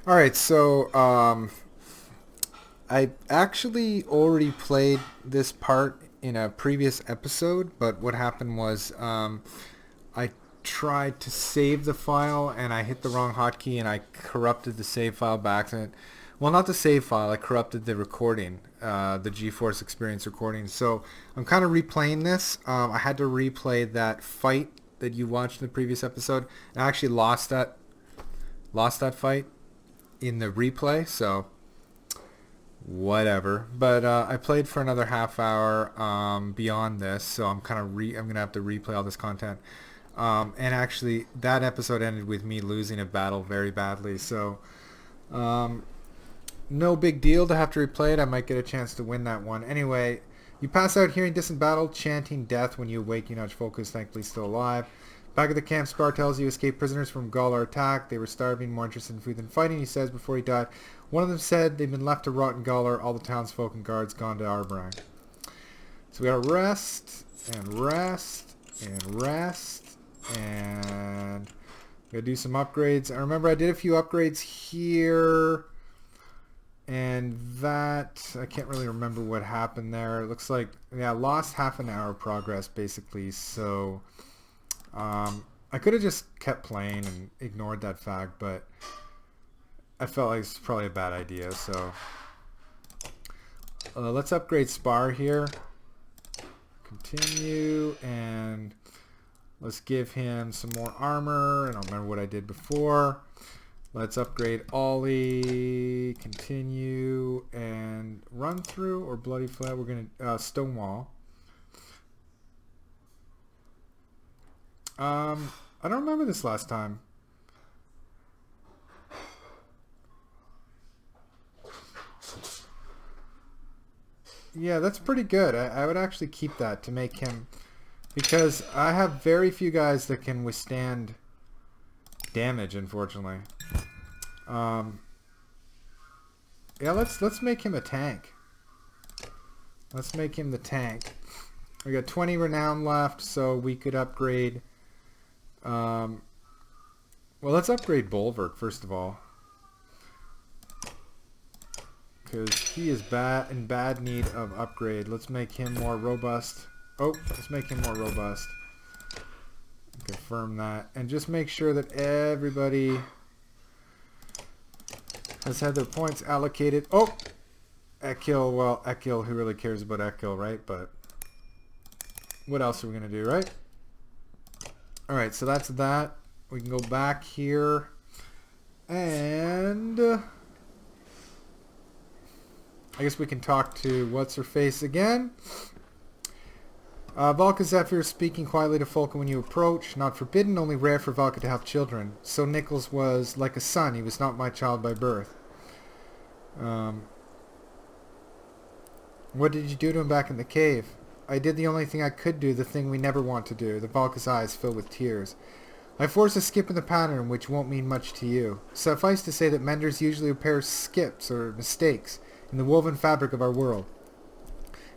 All right, so I actually already played this part in a previous episode, but what happened was I tried to save the file and I hit the wrong hotkey and I corrupted the save file by accident. Well, not the save file. I corrupted the recording, the GeForce Experience recording. So I'm kind of replaying this. I had to replay that fight that you watched in the previous episode. I actually lost that fight in the replay. So whatever. But I played for another half hour beyond this, so I'm gonna have to replay all this content. And actually, that episode ended with me losing a battle very badly. So um, no big deal to have to replay it. I might get a chance to win that one. Anyway, you pass out hearing distant battle, chanting death. When you awake, you nudge focus, thankfully still alive. Back at the camp, Spar tells you escaped prisoners from Galar attack. They were starving, more interested in food than fighting, he says before he died. One of them said they'd been left to rot in Galar, all the townsfolk and guards gone to Arbrang. So we gotta rest, and rest, and rest, and we gotta do some upgrades. I remember I did a few upgrades here, and that, I can't really remember what happened there. It looks like, yeah, I lost half an hour progress basically, so I could have just kept playing and ignored that fact, but I felt like it's probably a bad idea. So let's upgrade Spar here. Continue, and let's give him some more armor. I don't remember what I did before. Let's upgrade Ollie. Continue, and run through or bloody flat. We're gonna Stonewall. I don't remember this last time. Yeah, that's pretty good. I would actually keep that to make him, because I have very few guys that can withstand damage, unfortunately. Yeah, let's make him a tank. Let's make him the tank. We got 20 renown left, so we could upgrade. Well, let's upgrade Bulwark first of all, because he is in bad need of upgrade. Let's make him more robust. Oh, let's make him more robust. Confirm that, and just make sure that everybody has had their points allocated. Oh, Ekil. Well, Ekil, who really cares about Ekil, right? But what else are we gonna do, right? All right, so that's that. We can go back here, and I guess we can talk to what's her face again. Valka Zephyr speaking quietly to Folka when you approach. Not forbidden, only rare for Valka to have children. So Nichols was like a son. He was not my child by birth. What did you do to him back in the cave? I did the only thing I could do, the thing we never want to do. The Valka's eyes fill with tears. I forced a skip in the pattern, which won't mean much to you. Suffice to say that menders usually repair skips or mistakes in the woven fabric of our world.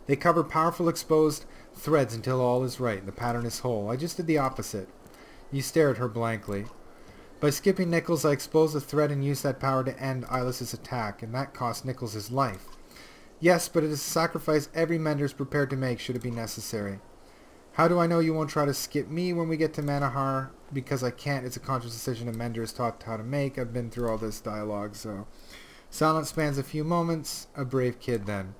They cover powerful exposed threads until all is right and the pattern is whole. I just did the opposite. You stare at her blankly. By skipping Nichols, I exposed the thread and used that power to end Eyeless's attack, and that cost Nichols his life. Yes, but it is a sacrifice every mender is prepared to make should it be necessary. How do I know you won't try to skip me when we get to Manahar? Because I can't. It's a conscious decision a mender is taught how to make. I've been through all this dialogue, so... Silence spans a few moments. A brave kid, then.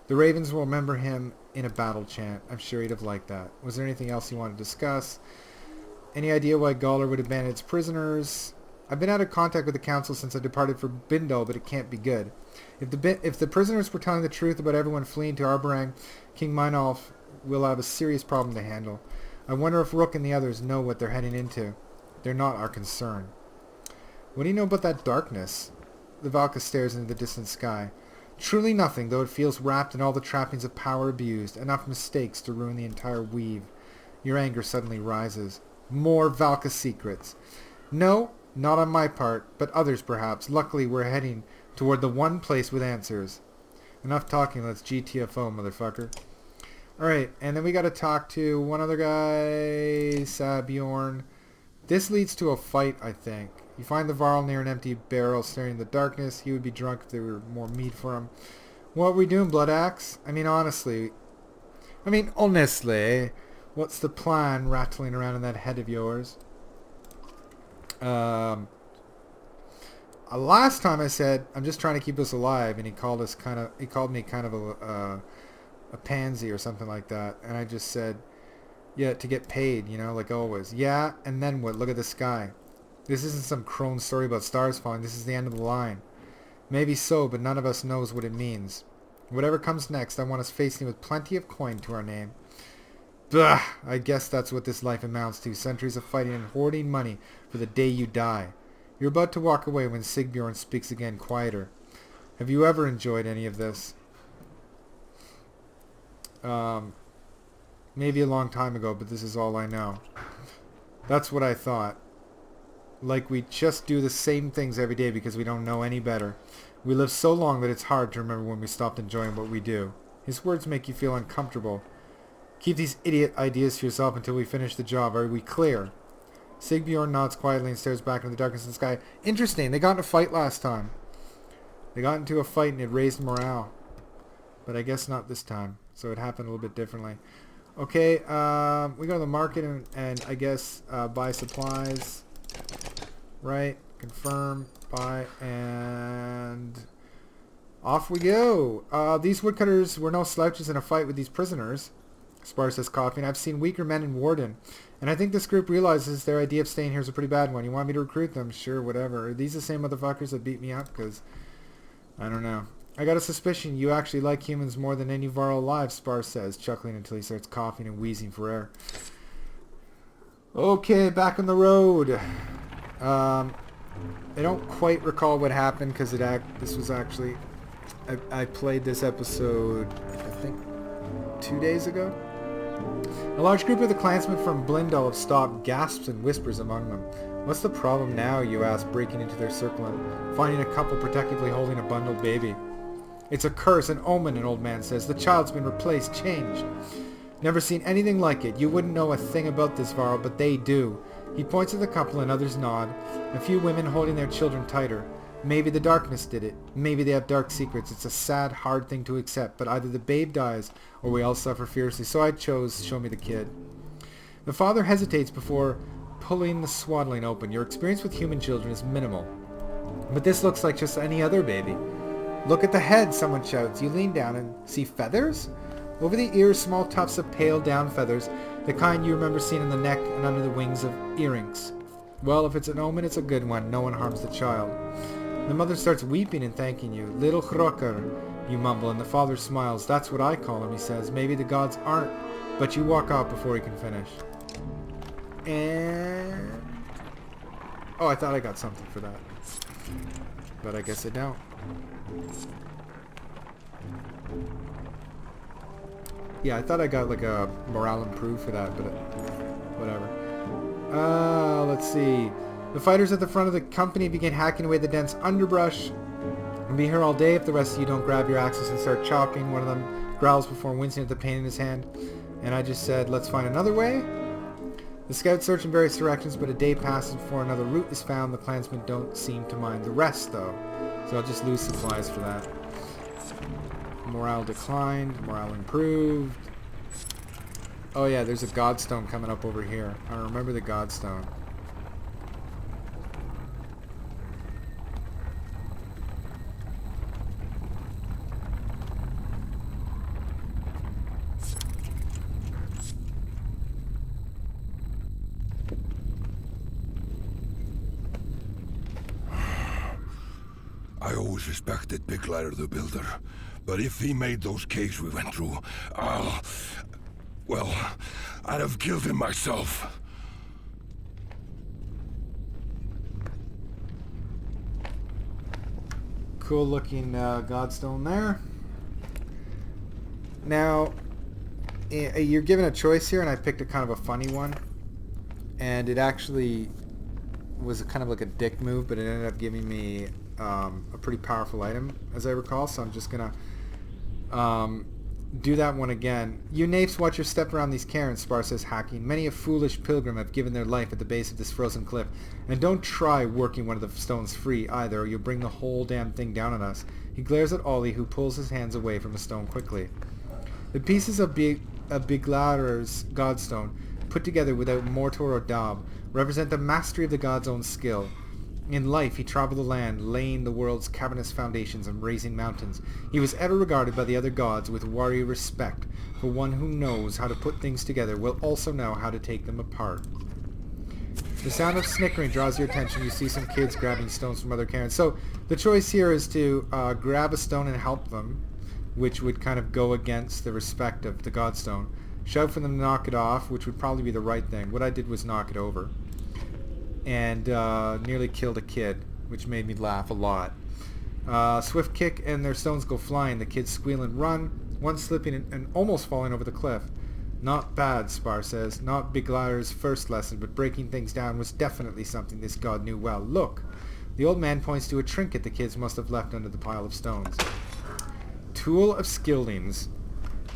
The Ravens will remember him in a battle chant. I'm sure he'd have liked that. Was there anything else you wanted to discuss? Any idea why Gawler would abandon its prisoners? I've been out of contact with the council since I departed for Bindal, but it can't be good. If the prisoners were telling the truth about everyone fleeing to Arbarang, King Meinolf will have a serious problem to handle. I wonder if Rook and the others know what they're heading into. They're not our concern. What do you know about that darkness? The Valka stares into the distant sky. Truly nothing, though it feels wrapped in all the trappings of power abused, enough mistakes to ruin the entire weave. Your anger suddenly rises. More Valka secrets. No, not on my part, but others perhaps. Luckily we're heading toward the one place with answers. Enough talking, let's GTFO, motherfucker. Alright, and then we gotta talk to one other guy, Sabjorn. This leads to a fight, I think. You find the Varl near an empty barrel staring in the darkness. He would be drunk if there were more meat for him. What are we doing, Blood Axe? Honestly, what's the plan rattling around in that head of yours? Last time I said, I'm just trying to keep us alive, and he called me kind of a pansy or something like that. And I just said, yeah, to get paid, like always. Yeah, and then what? Look at the sky. This isn't some crone story about stars falling. This is the end of the line. Maybe so, but none of us knows what it means. Whatever comes next, I want us facing with plenty of coin to our name. Bah! I guess that's what this life amounts to. Centuries of fighting and hoarding money for the day you die. You're about to walk away when Sigbjorn speaks again, quieter. Have you ever enjoyed any of this? Maybe a long time ago, but this is all I know. That's what I thought. Like we just do the same things every day because we don't know any better. We live so long that it's hard to remember when we stopped enjoying what we do. His words make you feel uncomfortable. Keep these idiot ideas to yourself until we finish the job. Are we clear? Sigbjorn nods quietly and stares back into the darkness of the sky. Interesting. They got in a fight last time. They got into a fight and it raised morale. But I guess not this time. So it happened a little bit differently. Okay, we go to the market and I guess buy supplies. Right. Confirm. Buy. And off we go. These woodcutters were no slouches in a fight with these prisoners. Spar says, coughing. I've seen weaker men in Warden. And I think this group realizes their idea of staying here is a pretty bad one. You want me to recruit them? Sure, whatever. Are these the same motherfuckers that beat me up? Because, I don't know. I got a suspicion you actually like humans more than any Varl alive, Spar says, chuckling until he starts coughing and wheezing for air. Okay, back on the road. I don't quite recall what happened because this was actually... I played this episode, I think, 2 days ago. A large group of the clansmen from Blindal have stopped, gasps and whispers among them. What's the problem now, you ask, breaking into their circle and finding a couple protectively holding a bundled baby. It's a curse, an omen, an old man says. The child's been replaced, changed. Never seen anything like it. You wouldn't know a thing about this, Varl, but they do. He points at the couple and others nod. A few women holding their children tighter. Maybe the darkness did it. Maybe they have dark secrets. It's a sad, hard thing to accept, but either the babe dies or we all suffer fiercely. So I chose show me the kid. The father hesitates before pulling the swaddling open. Your experience with human children is minimal. But this looks like just any other baby. Look at the head, someone shouts. You lean down and see feathers? Over the ears, small tufts of pale down feathers, the kind you remember seeing in the neck and under the wings of earrings. Well, if it's an omen, it's a good one. No one harms the child. The mother starts weeping and thanking you. Little Hroker, you mumble, and the father smiles. That's what I call him, he says. Maybe the gods aren't, but you walk out before he can finish. And... oh, I thought I got something for that. But I guess I don't. Yeah, I thought I got like a morale improve for that, but whatever. Let's see. The fighters at the front of the company begin hacking away the dense underbrush. We'll be here all day if the rest of you don't grab your axes and start chopping. One of them growls before wincing at the pain in his hand. And I just said, let's find another way. The scouts search in various directions, but a day passes before another route is found. The clansmen don't seem to mind the rest, though. So I'll just lose supplies for that. Morale declined. Morale improved. Oh yeah, there's a godstone coming up over here. I remember the godstone. I always respected Big Ladder the Builder, but if he made those caves we went through, well, I'd have killed him myself. Cool looking godstone there. Now, you're given a choice here, and I picked a kind of a funny one. And it actually was kind of like a dick move, but it ended up giving me a pretty powerful item, as I recall. So I'm just gonna Do that one again. You napes, watch your step around these cairns, Spar says, hacking. Many a foolish pilgrim have given their life at the base of this frozen cliff. And don't try working one of the stones free, either, or you'll bring the whole damn thing down on us. He glares at Ollie, who pulls his hands away from the stone quickly. The pieces of Biglar's godstone, put together without mortar or daub, represent the mastery of the god's own skill. In life, he traveled the land, laying the world's cavernous foundations and raising mountains. He was ever regarded by the other gods with warrior respect, for one who knows how to put things together will also know how to take them apart. The sound of snickering draws your attention. You see some kids grabbing stones from other cairns. So the choice here is to grab a stone and help them, which would kind of go against the respect of the godstone. Shout for them to knock it off, which would probably be the right thing. What I did was knock it over. And nearly killed a kid, which made me laugh a lot. Swift kick and their stones go flying. The kids squeal and run, one slipping and almost falling over the cliff. Not bad, Spar says. Not Biglar's first lesson, but breaking things down was definitely something this god knew well. Look! The old man points to a trinket the kids must have left under the pile of stones. Tool of Skildings.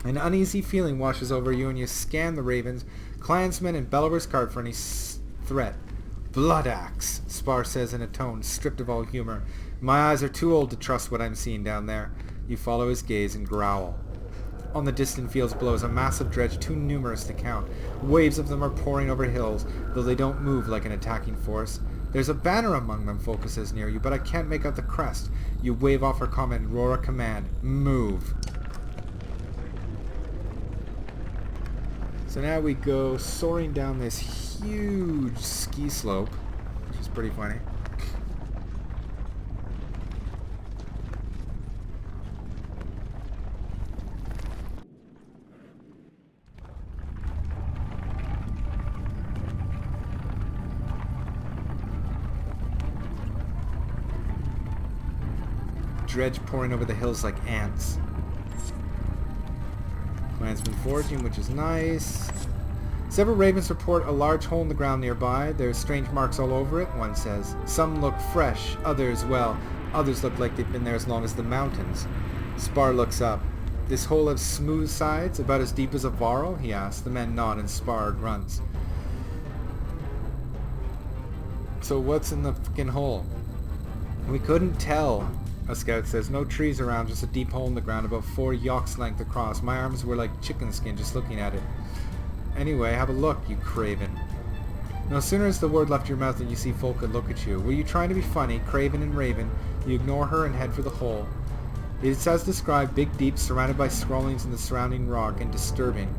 An uneasy feeling washes over you and you scan the ravens, clansmen, and Bellower's cart for any threat. Blood axe, Spar says in a tone stripped of all humor. My eyes are too old to trust what I'm seeing down there. You follow his gaze and growl. On the distant fields below is a massive dredge too numerous to count. Waves of them are pouring over hills, though they don't move like an attacking force. There's a banner among them, Folka says near you, but I can't make out the crest. You wave off her comment and roar a command. Move. So now we go soaring down this huge ski slope, which is pretty funny. Dredge pouring over the hills like ants. Clansmen foraging, which is nice. Several ravens report a large hole in the ground nearby. There's strange marks all over it, one says. Some look fresh, others, well, others look like they've been there as long as the mountains. Spar looks up. This hole has smooth sides, about as deep as a varl, he asks. The men nod and Spar grunts. So what's in the fucking hole? We couldn't tell, a scout says. No trees around, just a deep hole in the ground about 4 yokes length across. My arms were like chicken skin just looking at it. Anyway, have a look, you craven. No sooner has the word left your mouth than you see Folka look at you. Were you trying to be funny, craven and raven? You ignore her and head for the hole. It is as described, big, deep, surrounded by scrollings in the surrounding rock, and disturbing.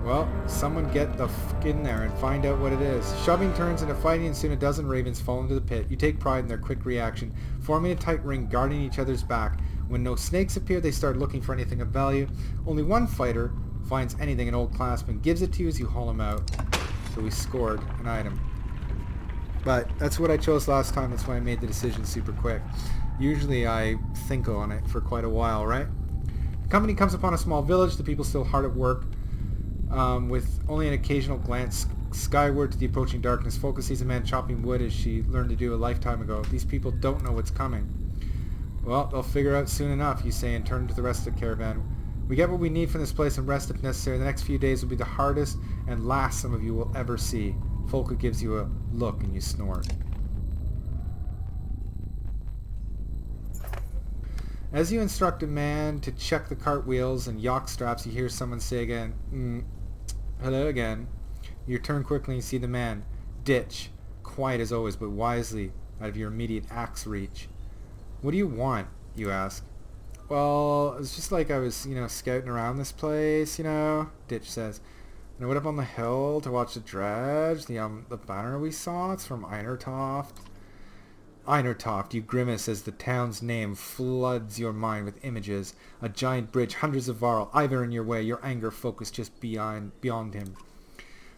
Well, someone get the fuck in there and find out what it is. Shoving turns into fighting, and soon a dozen ravens fall into the pit. You take pride in their quick reaction, forming a tight ring, guarding each other's back. When no snakes appear, they start looking for anything of value. Only one fighter finds anything, an old clansman, gives it to you as you haul him out. So we scored an item. But that's what I chose last time. That's why I made the decision super quick. Usually I think on it for quite a while, right? The company comes upon a small village. The people still hard at work. With only an occasional glance skyward to the approaching darkness. Folka sees a man chopping wood as she learned to do a lifetime ago. These people don't know what's coming. Well, they'll figure out soon enough, you say, and turn to the rest of the caravan. We get what we need from this place and rest if necessary. The next few days will be the hardest and last some of you will ever see. Folka gives you a look and you snort. As you instruct a man to check the cart wheels and yoke straps, you hear someone say again, hello again. You turn quickly and see the man. Ditch. Quiet as always, but wisely out of your immediate axe reach. What do you want? You ask. Well, it's just like I was, scouting around this place, Ditch says. And I went up on the hill to watch the dredge, the banner we saw. It's from Einertoft. Einertoft, you grimace as the town's name floods your mind with images. A giant bridge, hundreds of varl, either in your way, your anger focused just beyond him.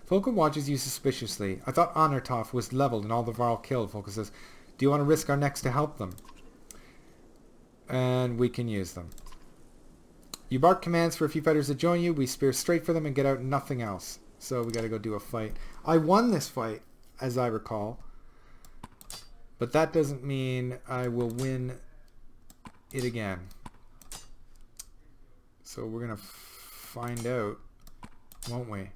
Folka watches you suspiciously. I thought Einertoft was leveled and all the varl killed, Folka says. Do you want to risk our necks to help them? And we can use them. You bark commands for a few fighters to join you. We spear straight for them and get out nothing else. So we got to go do a fight. I won this fight, as I recall. But that doesn't mean I will win it again. So we're gonna find out, won't we?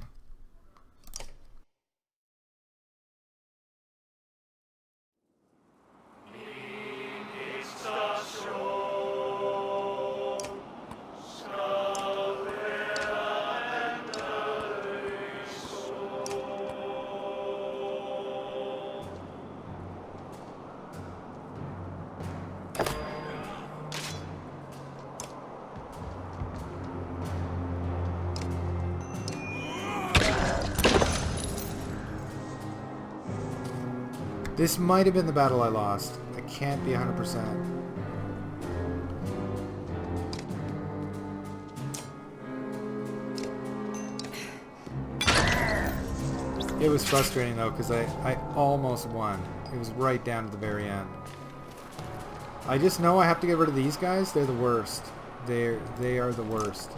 This might have been the battle I lost. I can't be 100%. It was frustrating though, because I almost won. It was right down to the very end. I just know I have to get rid of these guys. They're the worst. They are the worst.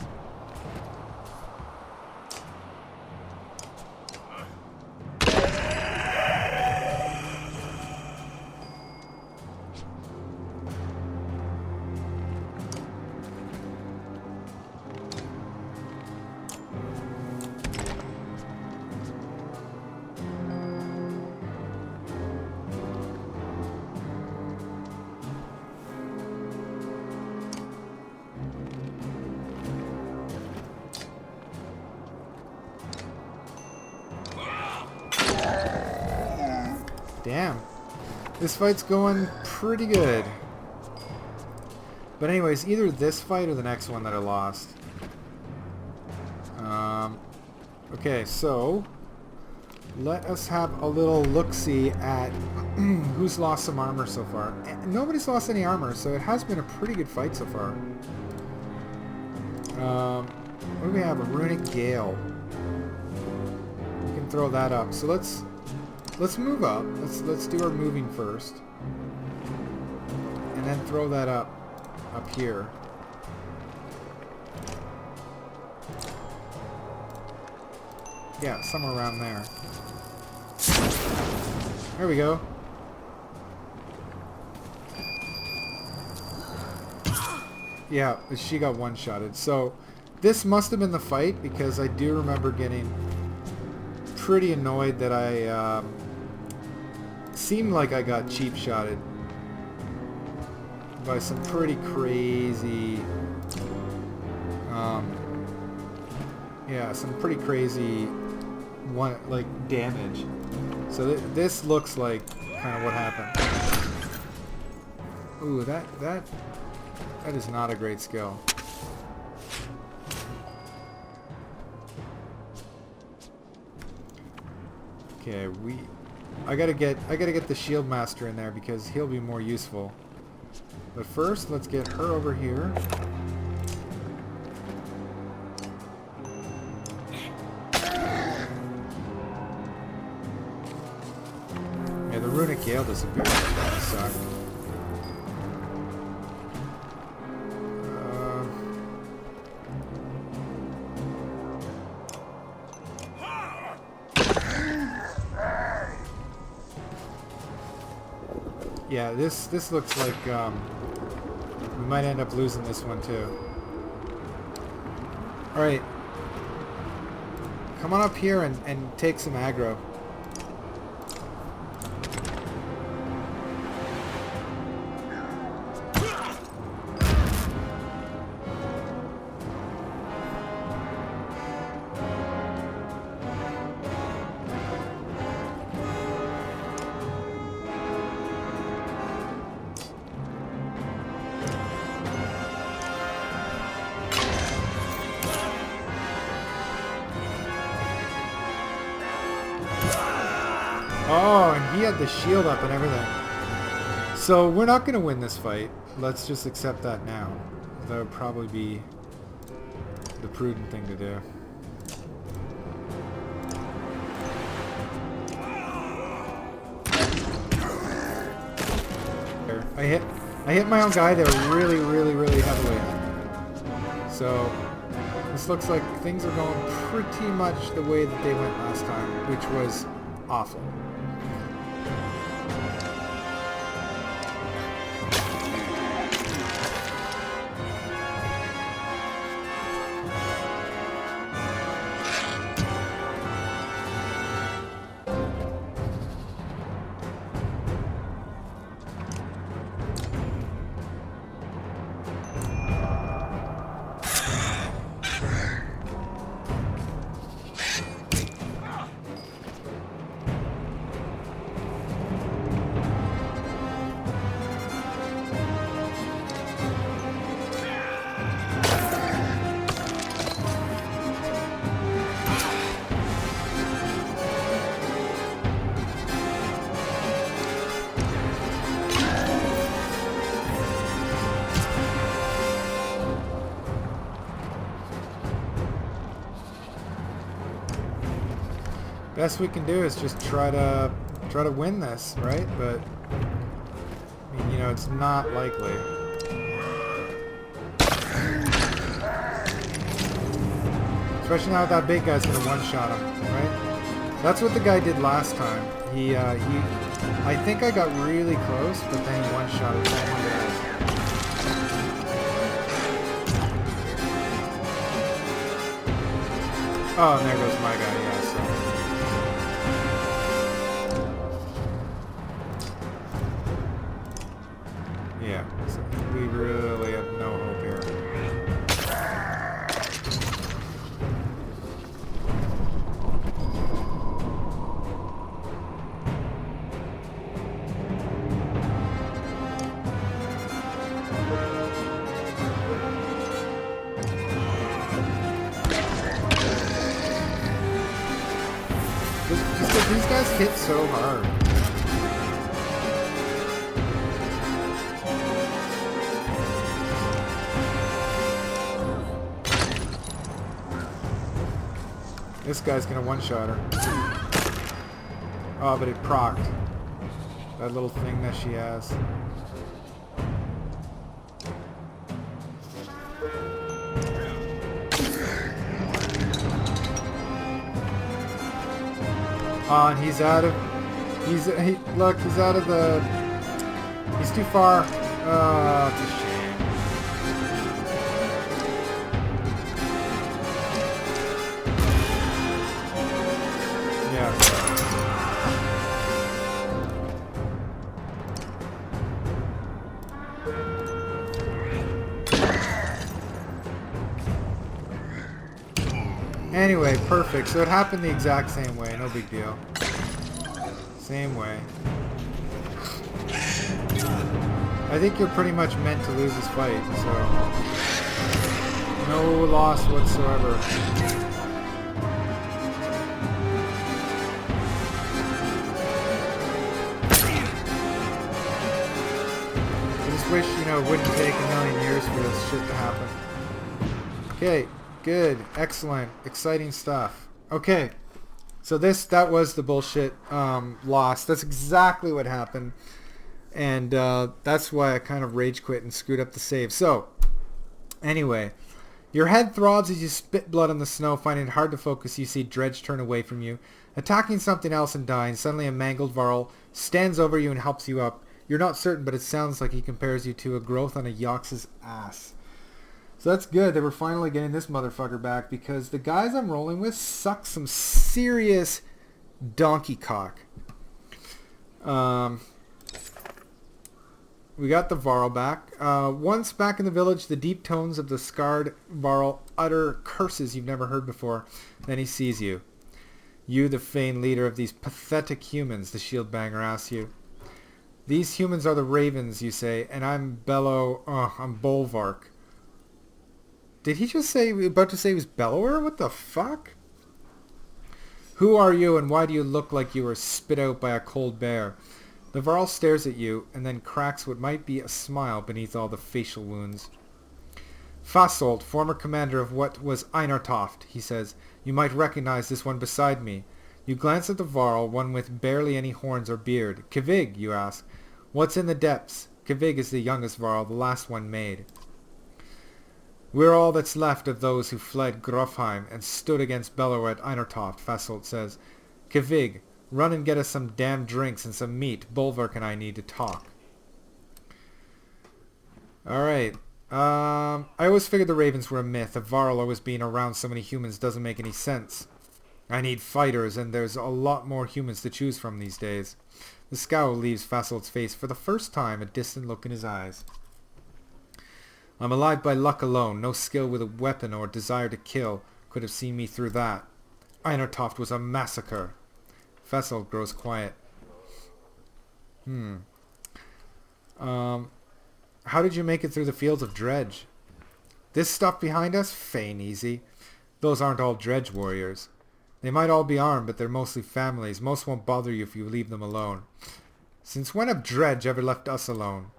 Damn. This fight's going pretty good. But anyways, either this fight or the next one that I lost. Okay, so let us have a little look-see at who's lost some armor so far. Nobody's lost any armor, so it has been a pretty good fight so far. What do we have? A runic gale. We can throw that up. So let's move up. Let's do our moving first, and then throw that up here. Yeah, somewhere around there. There we go. Yeah, she got one-shotted. So this must have been the fight, because I do remember getting pretty annoyed that I seemed like I got cheap-shotted by some pretty crazy yeah, some pretty crazy damage. So this looks like kind of what happened. Ooh, that is not a great skill. Okay, I gotta get the shield master in there, because he'll be more useful. But first, let's get her over here. Yeah, the runic gale disappeared. That sucked. Yeah, this looks like we might end up losing this one too. Alright. Come on up here and take some aggro. Oh, and he had the shield up and everything. So we're not going to win this fight. Let's just accept that now. That would probably be the prudent thing to do. I hit my own guy there really, really, really heavily. So this looks like things are going pretty much the way that they went last time, which was awful. Best we can do is just try to win this, right? But I mean, you know, it's not likely. Especially now that big guy's gonna one-shot him, right? That's what the guy did last time. I think I got really close, but then he one-shotted someone else. Oh, and there goes my guy, yeah, so. Yeah, so we really have no hope here. Just that these guys hit so hard. This guy's gonna one-shot her. Oh, but it procced. That little thing that she has. Oh, and he's out of... Look, he's out of the... He's too far. Oh, it's a shame. Yeah. Anyway, perfect. So it happened the exact same way. No big deal. Same way. I think you're pretty much meant to lose this fight, so... No loss whatsoever. I just wish, you know, it wouldn't take a million years for this shit to happen. Okay. Good. Excellent. Exciting stuff. Okay. So that was the bullshit loss. That's exactly what happened. And that's why I kind of rage quit and screwed up the save. So, anyway. Your head throbs as you spit blood on the snow. Finding it hard to focus, you see Dredge turn away from you. Attacking something else and dying. Suddenly a mangled Varl stands over you and helps you up. You're not certain, but it sounds like he compares you to a growth on a Yox's ass. So that's good that we're finally getting this motherfucker back, because the guys I'm rolling with suck some serious donkey cock. We got the Varl back. Once back in the village, the deep tones of the scarred Varl utter curses you've never heard before. Then he sees you. You, the feigned leader of these pathetic humans, the shield banger asks you. These humans are the ravens, you say, and I'm I'm Bolvark. Did he just say, about to say he was Bellower? What the fuck? Who are you and why do you look like you were spit out by a cold bear? The Varl stares at you and then cracks what might be a smile beneath all the facial wounds. Fasolt, former commander of what was Einartoft, he says. You might recognize this one beside me. You glance at the Varl, one with barely any horns or beard. Kvig, you ask. What's in the depths? Kvig is the youngest Varl, the last one made. We're all that's left of those who fled Grofheim and stood against Bellower at Einartoft, Fasolt says. Kvig, run and get us some damn drinks and some meat. Bolvark and I need to talk. Alright. I always figured the ravens were a myth. A Varl always being around so many humans doesn't make any sense. I need fighters, and there's a lot more humans to choose from these days. The scowl leaves Fasolt's face for the first time, a distant look in his eyes. I'm alive by luck alone. No skill with a weapon or desire to kill could have seen me through that. Einartoft was a massacre. Fasolt grows quiet. How did you make it through the fields of Dredge? This stuff behind us? Feign easy. Those aren't all Dredge warriors. They might all be armed, but they're mostly families. Most won't bother you if you leave them alone. Since when have Dredge ever left us alone?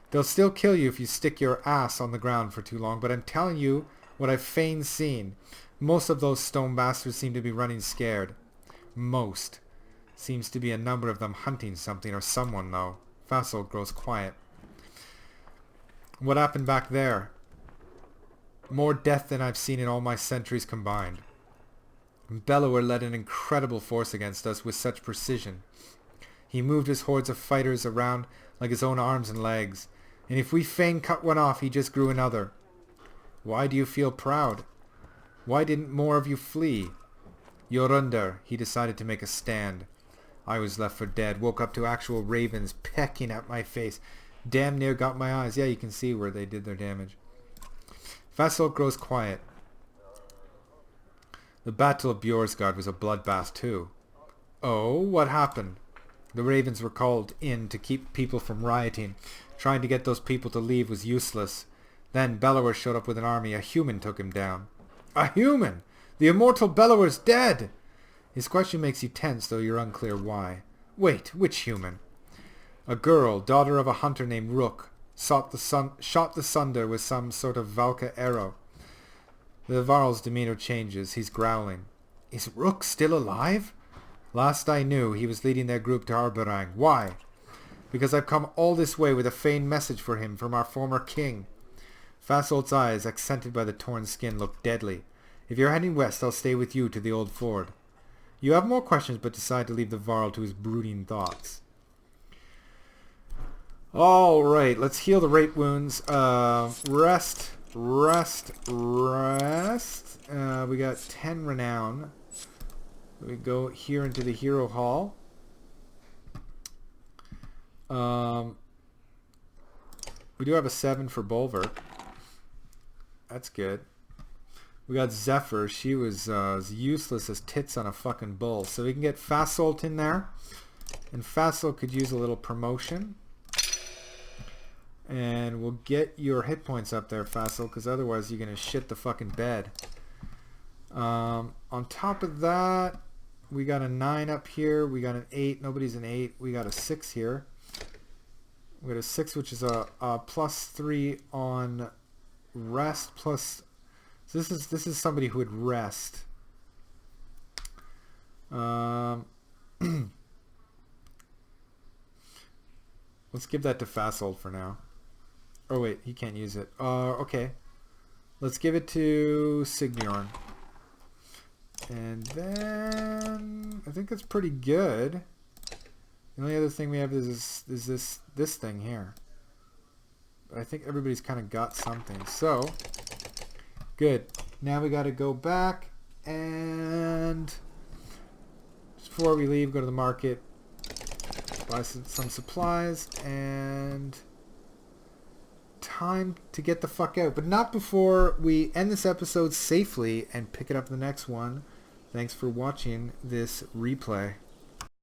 They'll still kill you if you stick your ass on the ground for too long, but I'm telling you what I've fain seen. Most of those stone bastards seem to be running scared. Most. Seems to be a number of them hunting something or someone, though. Fasold grows quiet. What happened back there? More death than I've seen in all my centuries combined. Bellower led an incredible force against us with such precision. He moved his hordes of fighters around like his own arms and legs, and if we fain cut one off, he just grew another. Why do you feel proud? Why didn't more of you flee? You're under. He decided to make a stand. I was left for dead, woke up to actual ravens pecking at my face. Damn near got my eyes. Yeah, you can see where they did their damage. Fasold grows quiet. The Battle of Bjorsgard was a bloodbath too. Oh, what happened? The ravens were called in to keep people from rioting. Trying to get those people to leave was useless. Then Bellower showed up with an army. A human took him down. A human! The immortal Bellower's dead! His question makes you tense, though you're unclear why. Wait, which human? A girl, daughter of a hunter named Rook, shot the Sunder with some sort of Valka arrow. The Varl's demeanor changes. He's growling. Is Rook still alive? Last I knew, he was leading their group to Arberang. Why? Because I've come all this way with a feigned message for him from our former king. Fasold's eyes, accented by the torn skin, look deadly. If you're heading west, I'll stay with you to the old ford. You have more questions, but decide to leave the Varl to his brooding thoughts. Alright, let's heal the rape wounds. Rest. We got 10 renown. We go here into the hero hall. We do have a 7 for Bulwark. That's good. We got Zephyr. She was as useless as tits on a fucking bull. So we can get Fasold in there. And Fasold could use a little promotion. And we'll get your hit points up there, Fasold, because otherwise you're going to shit the fucking bed. On top of that, we got a 9 up here. We got an 8. Nobody's an 8. We got a 6 here. We got a 6, which is a +3 on rest plus... So this is somebody who would rest. Let's give that to Fasold for now. Oh wait, he can't use it. Okay. Let's give it to Sigbjorn. And then I think that's pretty good. The only other thing we have is this thing here. But I think everybody's kind of got something. So good. Now we got to go back and just before we leave, go to the market, buy some supplies, and time to get the fuck out. But not before we end this episode safely and pick it up the next one. Thanks for watching this replay.